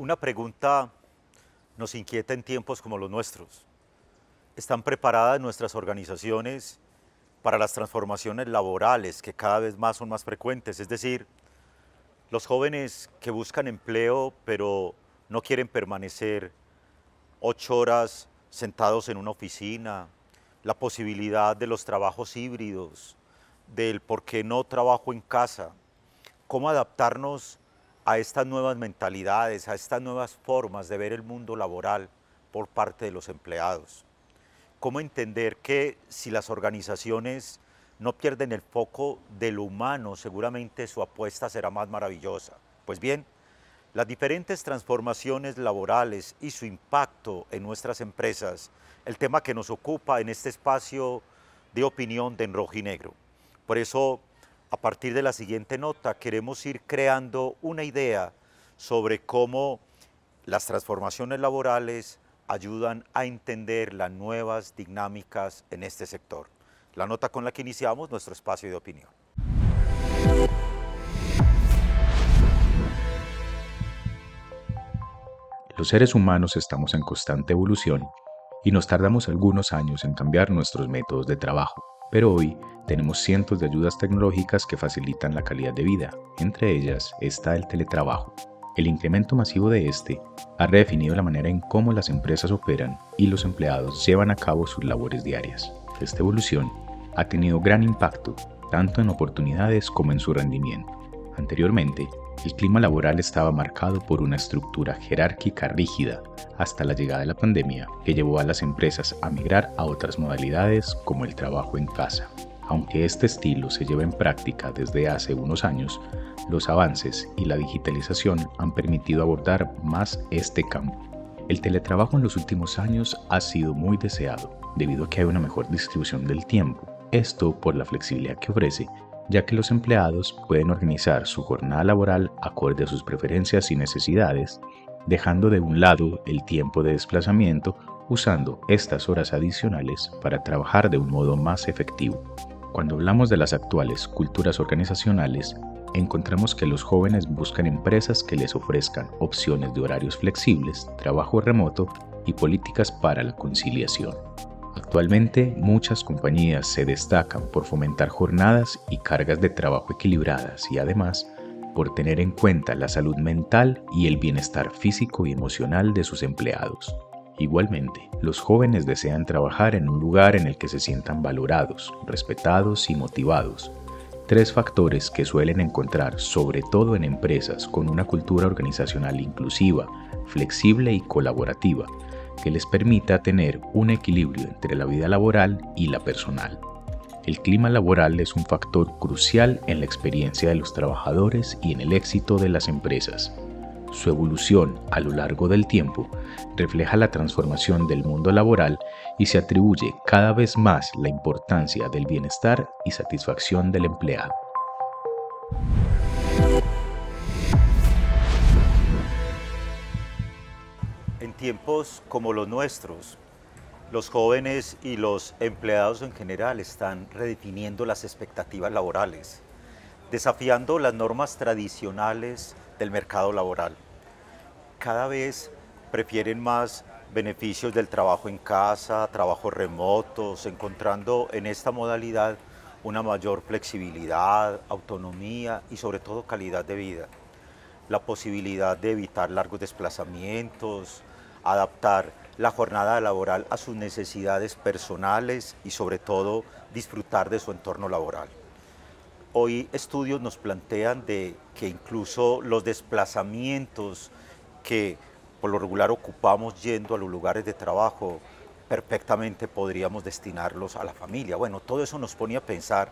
Una pregunta nos inquieta en tiempos como los nuestros. ¿Están preparadas nuestras organizaciones para las transformaciones laborales que cada vez más son más frecuentes? Es decir, los jóvenes que buscan empleo pero no quieren permanecer 8 horas sentados en una oficina, la posibilidad de los trabajos híbridos, del por qué no trabajo en casa, cómo adaptarnos a estas nuevas mentalidades, a estas nuevas formas de ver el mundo laboral por parte de los empleados. Cómo entender que si las organizaciones no pierden el foco de lo humano, seguramente su apuesta será más maravillosa. Pues bien, las diferentes transformaciones laborales y su impacto en nuestras empresas, el tema que nos ocupa en este espacio de opinión de En Rojo y Negro. Por eso, a partir de la siguiente nota, queremos ir creando una idea sobre cómo las transformaciones laborales ayudan a entender las nuevas dinámicas en este sector. La nota con la que iniciamos nuestro espacio de opinión. Los seres humanos estamos en constante evolución y nos tardamos algunos años en cambiar nuestros métodos de trabajo, pero hoy tenemos cientos de ayudas tecnológicas que facilitan la calidad de vida. Entre ellas está el teletrabajo. El incremento masivo de este ha redefinido la manera en cómo las empresas operan y los empleados llevan a cabo sus labores diarias. Esta evolución ha tenido gran impacto tanto en oportunidades como en su rendimiento. Anteriormente, el clima laboral estaba marcado por una estructura jerárquica rígida hasta la llegada de la pandemia, que llevó a las empresas a migrar a otras modalidades como el trabajo en casa. Aunque este estilo se lleva en práctica desde hace unos años, los avances y la digitalización han permitido abordar más este campo. El teletrabajo en los últimos años ha sido muy deseado, debido a que hay una mejor distribución del tiempo. Esto por la flexibilidad que ofrece, ya que los empleados pueden organizar su jornada laboral acorde a sus preferencias y necesidades, dejando de un lado el tiempo de desplazamiento, usando estas horas adicionales para trabajar de un modo más efectivo. Cuando hablamos de las actuales culturas organizacionales, encontramos que los jóvenes buscan empresas que les ofrezcan opciones de horarios flexibles, trabajo remoto y políticas para la conciliación. Actualmente, muchas compañías se destacan por fomentar jornadas y cargas de trabajo equilibradas y además por tener en cuenta la salud mental y el bienestar físico y emocional de sus empleados. Igualmente, los jóvenes desean trabajar en un lugar en el que se sientan valorados, respetados y motivados. Tres factores que suelen encontrar sobre todo en empresas con una cultura organizacional inclusiva, flexible y colaborativa, que les permita tener un equilibrio entre la vida laboral y la personal. El clima laboral es un factor crucial en la experiencia de los trabajadores y en el éxito de las empresas. Su evolución a lo largo del tiempo refleja la transformación del mundo laboral y se atribuye cada vez más la importancia del bienestar y satisfacción del empleado. En tiempos como los nuestros, los jóvenes y los empleados en general están redefiniendo las expectativas laborales, desafiando las normas tradicionales del mercado laboral. Cada vez prefieren más beneficios del trabajo en casa, trabajos remotos, encontrando en esta modalidad una mayor flexibilidad, autonomía y sobre todo calidad de vida. La posibilidad de evitar largos desplazamientos, adaptar la jornada laboral a sus necesidades personales y sobre todo disfrutar de su entorno laboral. Hoy estudios nos plantean de que incluso los desplazamientos que por lo regular ocupamos yendo a los lugares de trabajo, perfectamente podríamos destinarlos a la familia. Bueno, todo eso nos pone a pensar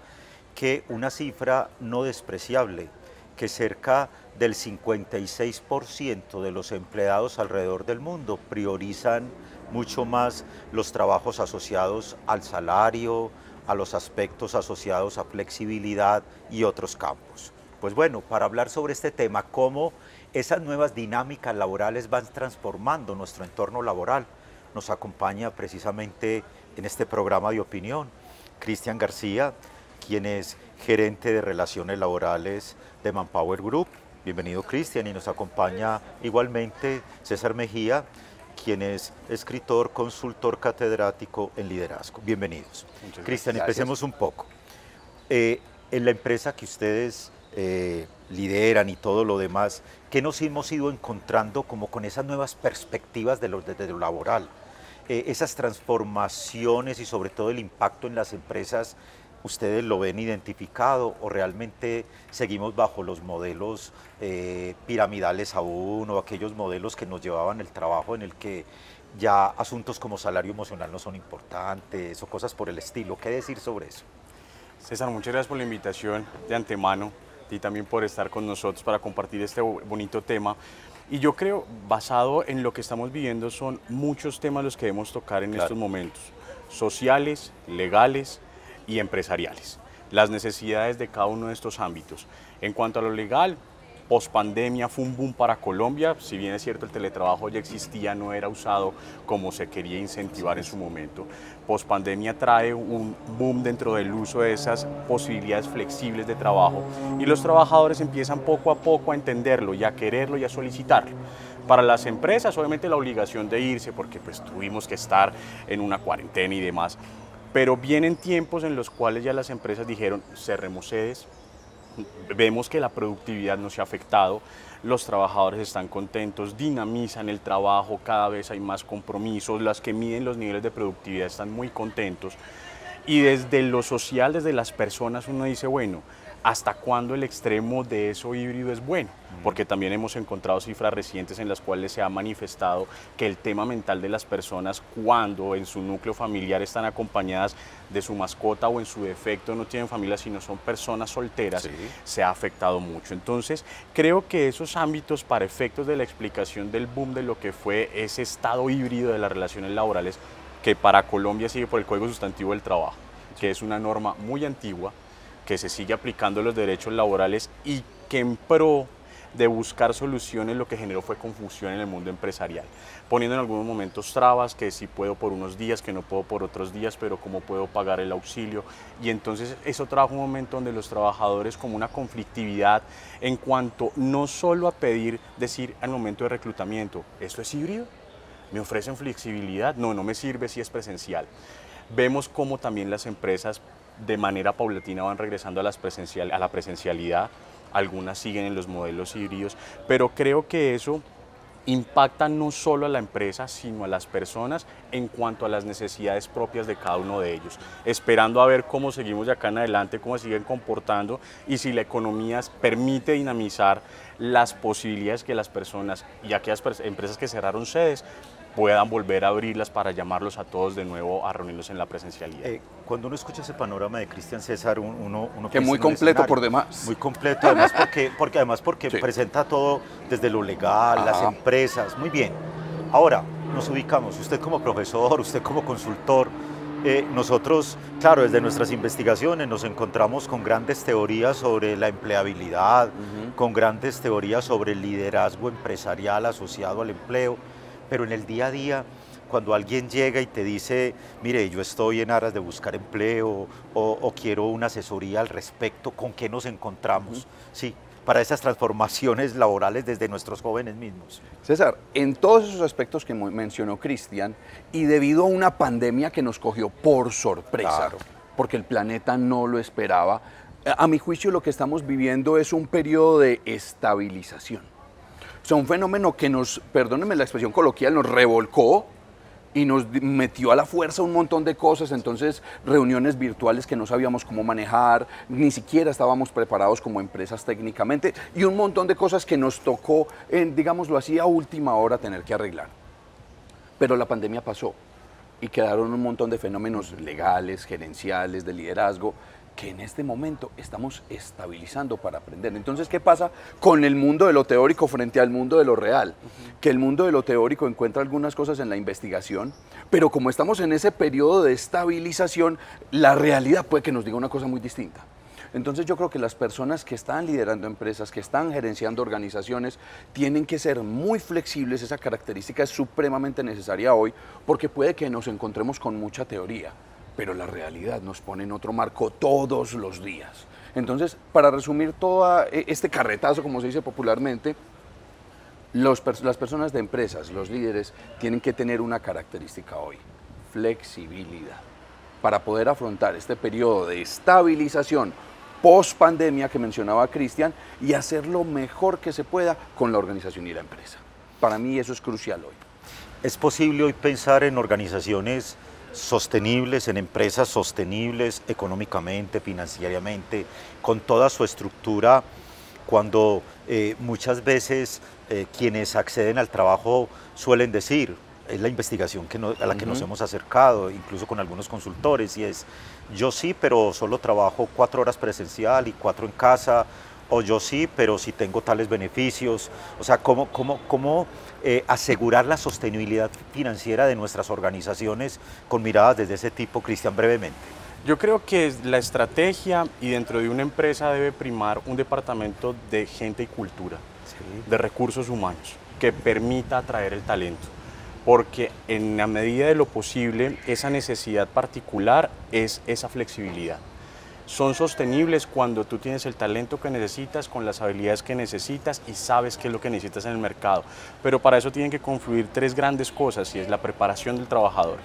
que una cifra no despreciable, que cerca del 56% de los empleados alrededor del mundo priorizan mucho más los trabajos asociados al salario, a los aspectos asociados a flexibilidad y otros campos. Pues bueno, para hablar sobre este tema, cómo esas nuevas dinámicas laborales van transformando nuestro entorno laboral, nos acompaña precisamente en este programa de opinión Cristian García, quien es gerente de relaciones laborales de Manpower Group, Bienvenido Cristian, y nos acompaña igualmente César Mejía, quien es escritor, consultor catedrático en liderazgo. Bienvenidos. Cristian, empecemos un poco. En la empresa que ustedes lideran y todo lo demás, ¿qué nos hemos ido encontrando como con esas nuevas perspectivas de lo laboral? Esas transformaciones y sobre todo el impacto en las empresas, ¿ustedes lo ven identificado o realmente seguimos bajo los modelos piramidales aún, o aquellos modelos que nos llevaban el trabajo en el que ya asuntos como salario emocional no son importantes o cosas por el estilo? ¿Qué decir sobre eso? César, muchas gracias por la invitación de antemano y también por estar con nosotros para compartir este bonito tema. Y yo creo, basado en lo que estamos viviendo, son muchos temas los que debemos tocar en estos momentos, sociales, legales y empresariales, las necesidades de cada uno de estos ámbitos. En cuanto a lo legal, pospandemia fue un boom para Colombia. Si bien es cierto el teletrabajo ya existía, no era usado como se quería incentivar en su momento. Pospandemia trae un boom dentro del uso de esas posibilidades flexibles de trabajo y los trabajadores empiezan poco a poco a entenderlo y a quererlo y a solicitarlo. Para las empresas, obviamente, la obligación de irse, porque pues tuvimos que estar en una cuarentena y demás, pero vienen tiempos en los cuales ya las empresas dijeron: cerremos sedes. Vemos que la productividad no se ha afectado, los trabajadores están contentos, dinamizan el trabajo, cada vez hay más compromisos, las que miden los niveles de productividad están muy contentos. Y desde lo social, desde las personas, uno dice, bueno, ¿hasta cuándo el extremo de eso híbrido es bueno? Porque también hemos encontrado cifras recientes en las cuales se ha manifestado que el tema mental de las personas, cuando en su núcleo familiar están acompañadas de su mascota o en su defecto no tienen familia, sino son personas solteras, se ha afectado mucho. Entonces, creo que esos ámbitos, para efectos de la explicación del boom de lo que fue ese estado híbrido de las relaciones laborales, que para Colombia sigue por el Código Sustantivo del Trabajo, que es una norma muy antigua, que se sigue aplicando los derechos laborales y que en pro de buscar soluciones lo que generó fue confusión en el mundo empresarial, poniendo en algunos momentos trabas, que si puedo por unos días, que no puedo por otros días, pero cómo puedo pagar el auxilio. Y entonces eso trajo un momento donde los trabajadores, como una conflictividad en cuanto no solo a pedir, decir al momento de reclutamiento, ¿esto es híbrido? ¿Me ofrecen flexibilidad? No, no me sirve si es presencial. Vemos cómo también las empresas de manera paulatina van regresando a la presencialidad, algunas siguen en los modelos híbridos, pero creo que eso impacta no solo a la empresa, sino a las personas en cuanto a las necesidades propias de cada uno de ellos, esperando a ver cómo seguimos de acá en adelante, cómo siguen comportando y si la economía permite dinamizar las posibilidades que las personas y aquellas empresas que cerraron sedes puedan volver a abrirlas para llamarlos a todos de nuevo a reunirnos en la presencialidad. Cuando uno escucha ese panorama de Cristian César, uno que muy completo por demás. Muy completo, además porque presenta todo desde lo legal, las empresas, muy bien. Ahora, nos ubicamos, usted como profesor, usted como consultor, nosotros, claro, desde nuestras investigaciones nos encontramos con grandes teorías sobre la empleabilidad, con grandes teorías sobre el liderazgo empresarial asociado al empleo, pero en el día a día, cuando alguien llega y te dice, mire, yo estoy en aras de buscar empleo o quiero una asesoría al respecto, ¿con qué nos encontramos? Sí, para esas transformaciones laborales desde nuestros jóvenes mismos. César, en todos esos aspectos que mencionó Cristian, y debido a una pandemia que nos cogió por sorpresa, porque el planeta no lo esperaba, a mi juicio lo que estamos viviendo es un periodo de estabilización. O sea, un fenómeno que nos, perdónenme la expresión coloquial, nos revolcó y nos metió a la fuerza un montón de cosas. Entonces, reuniones virtuales que no sabíamos cómo manejar, ni siquiera estábamos preparados como empresas técnicamente, y un montón de cosas que nos tocó, digámoslo así, a última hora tener que arreglar. Pero la pandemia pasó y quedaron un montón de fenómenos legales, gerenciales, de liderazgo, que en este momento estamos estabilizando para aprender. Entonces, ¿qué pasa con el mundo de lo teórico frente al mundo de lo real? Que el mundo de lo teórico encuentra algunas cosas en la investigación, pero como estamos en ese periodo de estabilización, la realidad puede que nos diga una cosa muy distinta. Entonces yo creo que las personas que están liderando empresas, que están gerenciando organizaciones, tienen que ser muy flexibles. Esa característica es supremamente necesaria hoy, porque puede que nos encontremos con mucha teoría, pero la realidad nos pone en otro marco todos los días. Entonces, para resumir todo este carretazo, como se dice popularmente, las personas de empresas, los líderes, tienen que tener una característica hoy: flexibilidad, para poder afrontar este periodo de estabilización post-pandemia que mencionaba Cristian y hacer lo mejor que se pueda con la organización y la empresa. Para mí eso es crucial hoy. ¿Es posible hoy pensar en organizaciones sostenibles, en empresas sostenibles económicamente, financieramente, con toda su estructura, cuando muchas veces quienes acceden al trabajo suelen decir, es la investigación a la que nos hemos acercado, incluso con algunos consultores, y es, yo sí, pero solo trabajo 4 horas presencial y 4 en casa, o yo sí, pero sí tengo tales beneficios? O sea, ¿cómo asegurar la sostenibilidad financiera de nuestras organizaciones con miradas desde ese tipo, Cristian, brevemente? Yo creo que la estrategia y dentro de una empresa debe primar un departamento de gente y cultura, de recursos humanos, que permita atraer el talento. Porque en la medida de lo posible, esa necesidad particular es esa flexibilidad. Son sostenibles cuando tú tienes el talento que necesitas, con las habilidades que necesitas y sabes qué es lo que necesitas en el mercado. Pero para eso tienen que confluir 3 grandes cosas, y es la preparación del trabajador,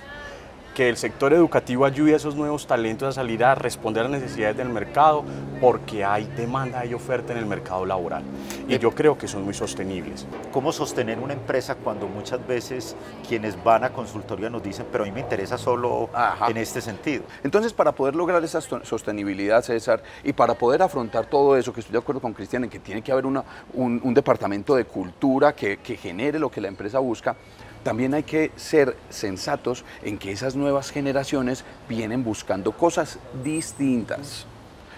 que el sector educativo ayude a esos nuevos talentos a salir a responder a las necesidades del mercado, porque hay demanda, hay oferta en el mercado laboral. Y yo creo que son muy sostenibles. ¿Cómo sostener una empresa cuando muchas veces quienes van a consultoría nos dicen, pero a mí me interesa solo en este sentido? Entonces, para poder lograr esa sostenibilidad, César, y para poder afrontar todo eso, que estoy de acuerdo con Cristian en que tiene que haber un departamento de cultura que genere lo que la empresa busca, también hay que ser sensatos en que esas nuevas generaciones vienen buscando cosas distintas.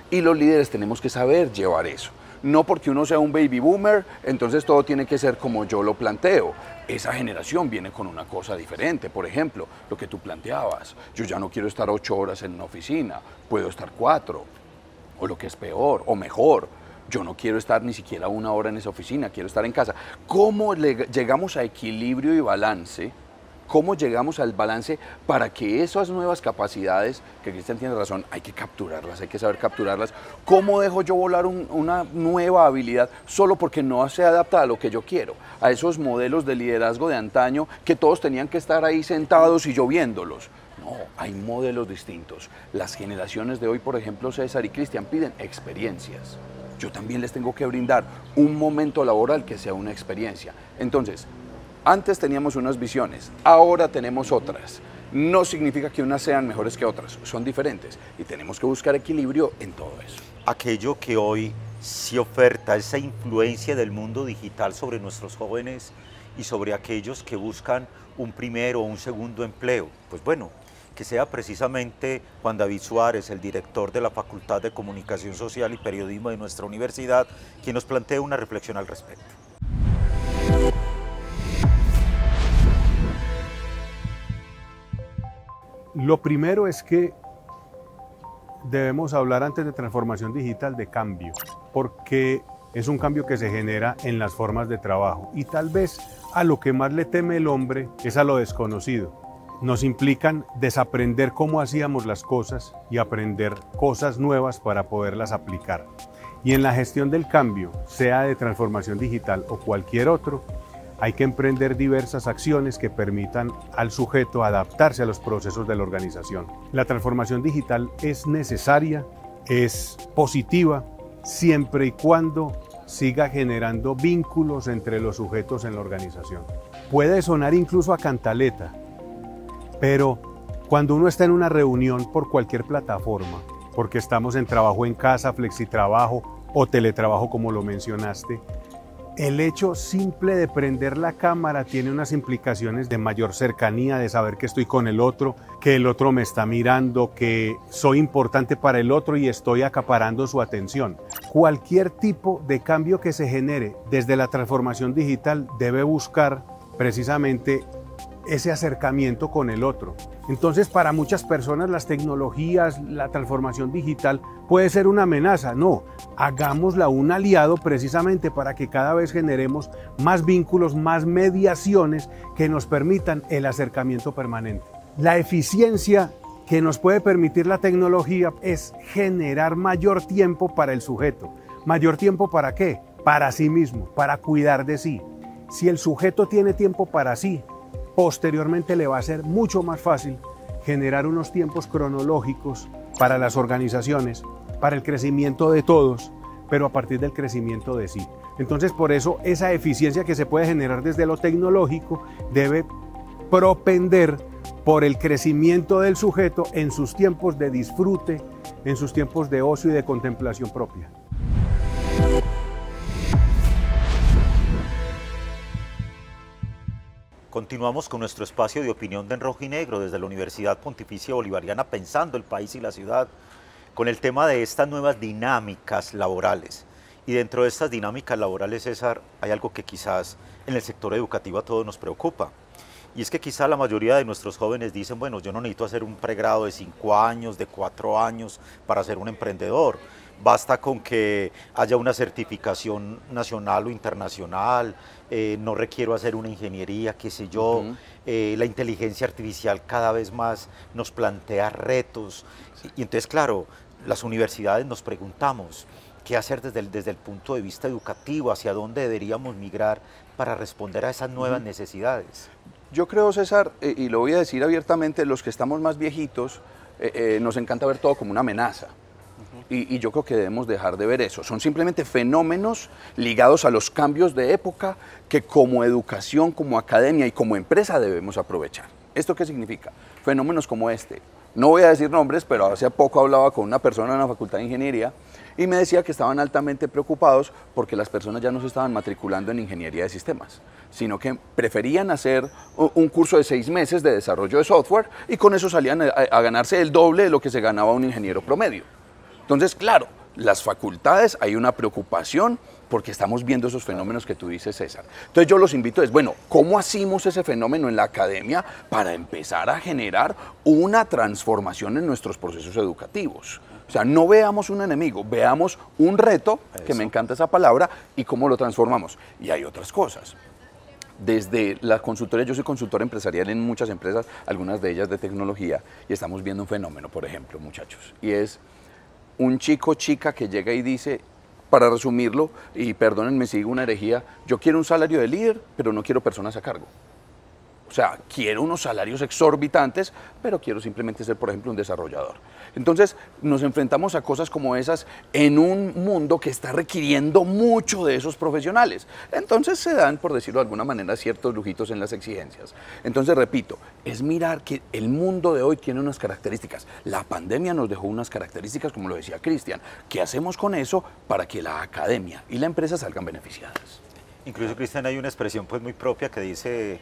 Y los líderes tenemos que saber llevar eso. No porque uno sea un baby boomer, entonces todo tiene que ser como yo lo planteo. Esa generación viene con una cosa diferente. Por ejemplo, lo que tú planteabas. Yo ya no quiero estar 8 horas en una oficina, puedo estar 4. O lo que es peor, o mejor. Yo no quiero estar ni siquiera 1 hora en esa oficina, quiero estar en casa. ¿Cómo llegamos a equilibrio y balance? ¿Cómo llegamos al balance para que esas nuevas capacidades, que Cristian tiene razón, hay que capturarlas, hay que saber capturarlas? ¿Cómo dejo yo volar una nueva habilidad solo porque no se adapta a lo que yo quiero? A esos modelos de liderazgo de antaño que todos tenían que estar ahí sentados y yo viéndolos. No, hay modelos distintos. Las generaciones de hoy, por ejemplo, César y Cristian, piden experiencias. Yo también les tengo que brindar un momento laboral que sea una experiencia. Entonces, antes teníamos unas visiones, ahora tenemos otras. No significa que unas sean mejores que otras, son diferentes y tenemos que buscar equilibrio en todo eso. Aquello que hoy sí oferta, esa influencia del mundo digital sobre nuestros jóvenes y sobre aquellos que buscan un primer o un segundo empleo, pues bueno, que sea precisamente Juan David Suárez, el director de la Facultad de Comunicación Social y Periodismo de nuestra universidad, quien nos plantee una reflexión al respecto. Lo primero es que debemos hablar antes de transformación digital de cambio, porque es un cambio que se genera en las formas de trabajo y tal vez a lo que más le teme el hombre es a lo desconocido. Nos implican desaprender cómo hacíamos las cosas y aprender cosas nuevas para poderlas aplicar. Y en la gestión del cambio, sea de transformación digital o cualquier otro, hay que emprender diversas acciones que permitan al sujeto adaptarse a los procesos de la organización. La transformación digital es necesaria, es positiva, siempre y cuando siga generando vínculos entre los sujetos en la organización. Puede sonar incluso a cantaleta, pero cuando uno está en una reunión por cualquier plataforma, porque estamos en trabajo en casa, flexitrabajo o teletrabajo como lo mencionaste, el hecho simple de prender la cámara tiene unas implicaciones de mayor cercanía, de saber que estoy con el otro, que el otro me está mirando, que soy importante para el otro y estoy acaparando su atención. Cualquier tipo de cambio que se genere desde la transformación digital debe buscar precisamente ese acercamiento con el otro. Entonces, para muchas personas las tecnologías, la transformación digital puede ser una amenaza. No, hagámosla un aliado precisamente para que cada vez generemos más vínculos, más mediaciones que nos permitan el acercamiento permanente. La eficiencia que nos puede permitir la tecnología es generar mayor tiempo para el sujeto. ¿Mayor tiempo para qué? Para sí mismo, para cuidar de sí. Si el sujeto tiene tiempo para sí, posteriormente le va a ser mucho más fácil generar unos tiempos cronológicos para las organizaciones, para el crecimiento de todos, pero a partir del crecimiento de sí. Entonces, por eso, esa eficiencia que se puede generar desde lo tecnológico debe propender por el crecimiento del sujeto en sus tiempos de disfrute, en sus tiempos de ocio y de contemplación propia. Continuamos con nuestro espacio de opinión de En Rojo y Negro desde la Universidad Pontificia Bolivariana, pensando el país y la ciudad, con el tema de estas nuevas dinámicas laborales. Y dentro de estas dinámicas laborales, César, hay algo que quizás en el sector educativo a todos nos preocupa. Y es que quizá la mayoría de nuestros jóvenes dicen, bueno, yo no necesito hacer un pregrado de 5 años, de 4 años para ser un emprendedor. Basta con que haya una certificación nacional o internacional, no requiero hacer una ingeniería, qué sé yo. La inteligencia artificial cada vez más nos plantea retos. Y entonces, claro, las universidades nos preguntamos, ¿qué hacer desde el punto de vista educativo? ¿Hacia dónde deberíamos migrar para responder a esas nuevas necesidades? Yo creo, César, y lo voy a decir abiertamente, los que estamos más viejitos, nos encanta ver todo como una amenaza. Y yo creo que debemos dejar de ver eso. Son simplemente fenómenos ligados a los cambios de época que como educación, como academia y como empresa debemos aprovechar. ¿Esto qué significa? Fenómenos como este. No voy a decir nombres, pero hace poco hablaba con una persona en la Facultad de Ingeniería y me decía que estaban altamente preocupados porque las personas ya no se estaban matriculando en ingeniería de sistemas, sino que preferían hacer un curso de 6 meses de desarrollo de software y con eso salían a ganarse el doble de lo que se ganaba un ingeniero promedio. Entonces, claro, las facultades, hay una preocupación porque estamos viendo esos fenómenos que tú dices, César. Entonces yo los invito, bueno, ¿cómo hacemos ese fenómeno en la academia para empezar a generar una transformación en nuestros procesos educativos? O sea, no veamos un enemigo, veamos un reto, que me encanta esa palabra, y cómo lo transformamos. Y hay otras cosas. Desde la consultoría, yo soy consultor empresarial en muchas empresas, algunas de ellas de tecnología, y estamos viendo un fenómeno, por ejemplo, muchachos, y es un chico o chica que llega y dice, para resumirlo, y perdónenme si digo una herejía, yo quiero un salario de líder, pero no quiero personas a cargo. O sea, quiero unos salarios exorbitantes, pero quiero simplemente ser, por ejemplo, un desarrollador. Entonces, nos enfrentamos a cosas como esas en un mundo que está requiriendo mucho de esos profesionales. Entonces, se dan, por decirlo de alguna manera, ciertos lujitos en las exigencias. Entonces, repito, es mirar que el mundo de hoy tiene unas características. La pandemia nos dejó unas características, como lo decía Cristian. ¿Qué hacemos con eso para que la academia y la empresa salgan beneficiadas? Incluso, Cristian, hay una expresión pues muy propia que dice,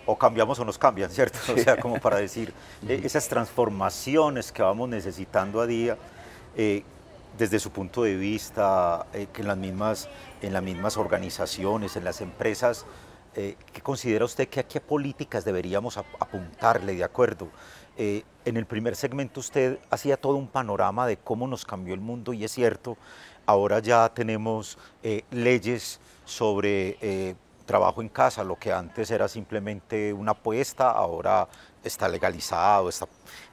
o cambiamos o nos cambian, ¿cierto? O sea, como para decir, esas transformaciones que vamos necesitando a día, desde su punto de vista, que en las mismas organizaciones, en las empresas, ¿qué considera usted que a qué políticas deberíamos apuntarle, de acuerdo? En el primer segmento usted hacía todo un panorama de cómo nos cambió el mundo, y es cierto, ahora ya tenemos leyes sobre trabajo en casa, lo que antes era simplemente una apuesta, ahora está legalizado.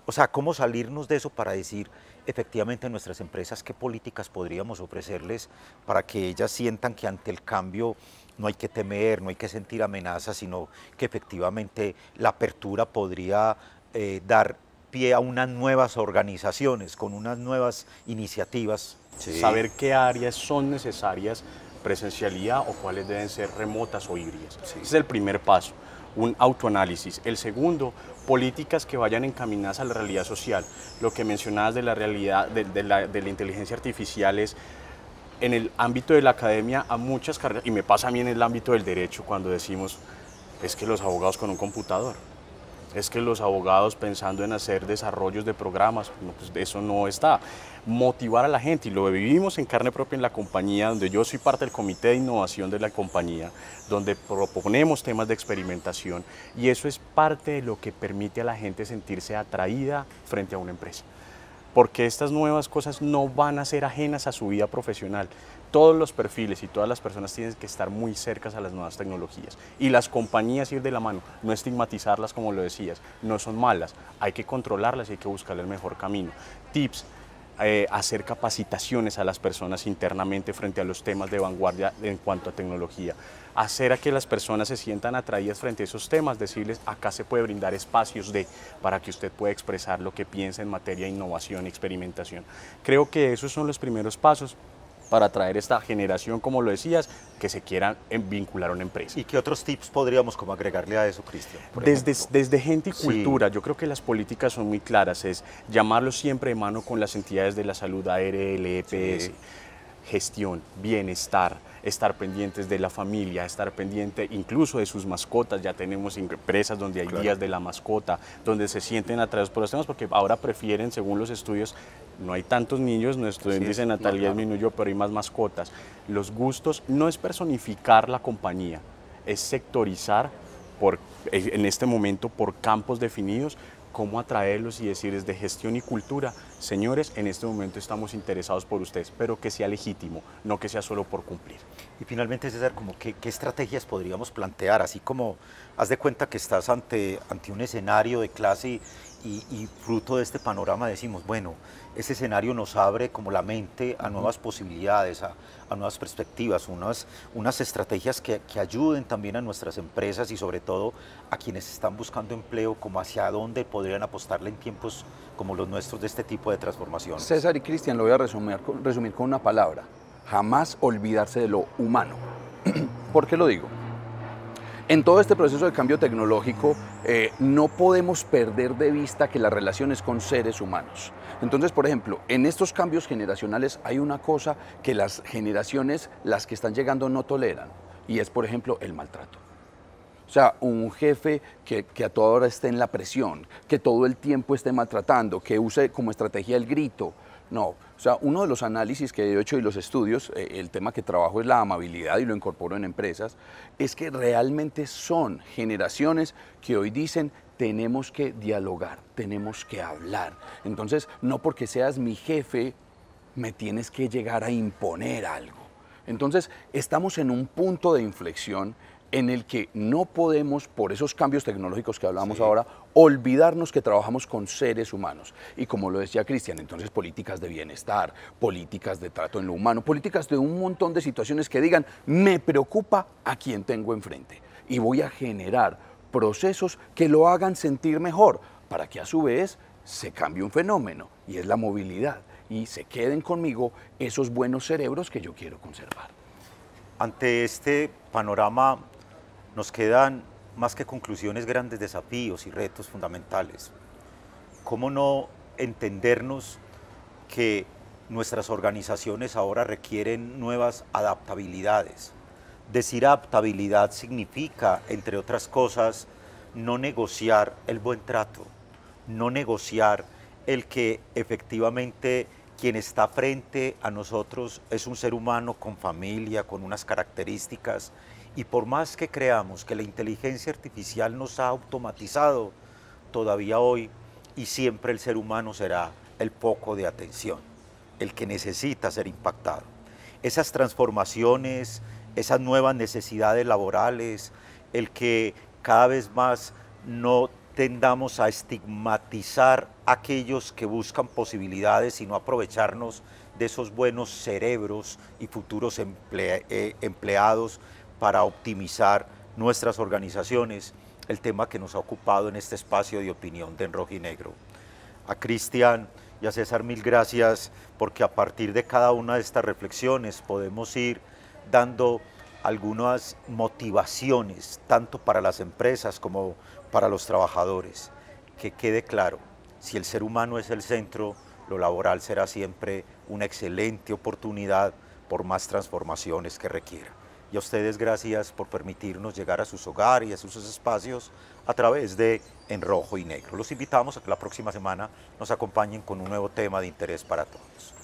O sea, ¿cómo salirnos de eso para decir efectivamente a nuestras empresas qué políticas podríamos ofrecerles para que ellas sientan que ante el cambio no hay que temer, no hay que sentir amenazas, sino que efectivamente la apertura podría dar pie a unas nuevas organizaciones, con unas nuevas iniciativas? Sí. Saber qué áreas son necesarias presencialidad o cuáles deben ser remotas o híbridas. Sí. Ese es el primer paso, un autoanálisis. El segundo, políticas que vayan encaminadas a la realidad social. Lo que mencionabas de la realidad, de la inteligencia artificial es, en el ámbito de la academia, a muchas carreras, y me pasa a mí en el ámbito del derecho, cuando decimos, es que los abogados con un computador, es que los abogados pensando en hacer desarrollos de programas, no, pues eso no está. Motivar a la gente, y lo vivimos en carne propia en la compañía, donde yo soy parte del comité de innovación de la compañía, donde proponemos temas de experimentación, y eso es parte de lo que permite a la gente sentirse atraída frente a una empresa. Porque estas nuevas cosas no van a ser ajenas a su vida profesional, todos los perfiles y todas las personas tienen que estar muy cercas a las nuevas tecnologías y las compañías ir de la mano, no estigmatizarlas como lo decías, no son malas, hay que controlarlas y hay que buscar el mejor camino. Tips, hacer capacitaciones a las personas internamente frente a los temas de vanguardia en cuanto a tecnología, hacer a que las personas se sientan atraídas frente a esos temas, decirles acá se puede brindar espacios para que usted pueda expresar lo que piensa en materia de innovación y experimentación. Creo que esos son los primeros pasos para atraer esta generación, como lo decías, que se quiera vincular a una empresa. ¿Y qué otros tips podríamos como agregarle a eso, Cristian? Desde gente y cultura, yo creo que las políticas son muy claras, es llamarlos siempre de mano con las entidades de la salud, ARL, EPS, gestión, bienestar, estar pendientes de la familia, estar pendiente incluso de sus mascotas. Ya tenemos empresas donde hay días de la mascota, donde se sienten atraídos por los temas, porque ahora prefieren, según los estudios, no hay tantos niños, nuestro índice de natalidad disminuyó, pero hay más mascotas. Los gustos no es personificar la compañía, es sectorizar en este momento por campos definidos, cómo atraerlos y decirles de gestión y cultura, señores, en este momento estamos interesados por ustedes, pero que sea legítimo, no que sea solo por cumplir. Y finalmente, César, ¿qué estrategias podríamos plantear? Así como haz de cuenta que estás ante un escenario de clase y fruto de este panorama decimos, bueno, ese escenario nos abre como la mente a nuevas posibilidades, a nuevas perspectivas, unas estrategias que ayuden también a nuestras empresas y sobre todo a quienes están buscando empleo, como hacia dónde podrían apostarle en tiempos como los nuestros de este tipo de transformaciones. César y Cristian, lo voy a resumir con una palabra: jamás olvidarse de lo humano. ¿Por qué lo digo? En todo este proceso de cambio tecnológico no podemos perder de vista que la relación es con seres humanos. Entonces, por ejemplo, en estos cambios generacionales hay una cosa que las generaciones, las que están llegando, no toleran, y es, por ejemplo, el maltrato. O sea, un jefe que a toda hora esté en la presión, que todo el tiempo esté maltratando, que use como estrategia el grito. No, o sea, uno de los análisis que he hecho y los estudios, el tema que trabajo es la amabilidad y lo incorporo en empresas, es que realmente son generaciones que hoy dicen tenemos que dialogar, tenemos que hablar. Entonces, no porque seas mi jefe, me tienes que llegar a imponer algo. Entonces, estamos en un punto de inflexión en el que no podemos, por esos cambios tecnológicos que hablamos ahora, olvidarnos que trabajamos con seres humanos. Y como lo decía Cristian, entonces políticas de bienestar, políticas de trato en lo humano, políticas de un montón de situaciones que digan, me preocupa a quien tengo enfrente y voy a generar procesos que lo hagan sentir mejor, para que a su vez se cambie un fenómeno, y es la movilidad, y se queden conmigo esos buenos cerebros que yo quiero conservar. Ante este panorama nos quedan más que conclusiones grandes desafíos y retos fundamentales. ¿Cómo no entendernos que nuestras organizaciones ahora requieren nuevas adaptabilidades? Decir adaptabilidad significa, entre otras cosas, no negociar el buen trato, no negociar el que efectivamente quien está frente a nosotros es un ser humano con familia, con unas características, y por más que creamos que la inteligencia artificial nos ha automatizado, todavía hoy y siempre el ser humano será el foco de atención, el que necesita ser impactado. Esas transformaciones, esas nuevas necesidades laborales, el que cada vez más no tendamos a estigmatizar a aquellos que buscan posibilidades, sino aprovecharnos de esos buenos cerebros y futuros empleados para optimizar nuestras organizaciones, el tema que nos ha ocupado en este espacio de opinión de En Rojo y Negro. A Cristian y a César, mil gracias, porque a partir de cada una de estas reflexiones podemos ir dando algunas motivaciones, tanto para las empresas como para los trabajadores. Que quede claro, si el ser humano es el centro, lo laboral será siempre una excelente oportunidad por más transformaciones que requiera. Y a ustedes gracias por permitirnos llegar a sus hogares y a sus espacios a través de En Rojo y Negro. Los invitamos a que la próxima semana nos acompañen con un nuevo tema de interés para todos.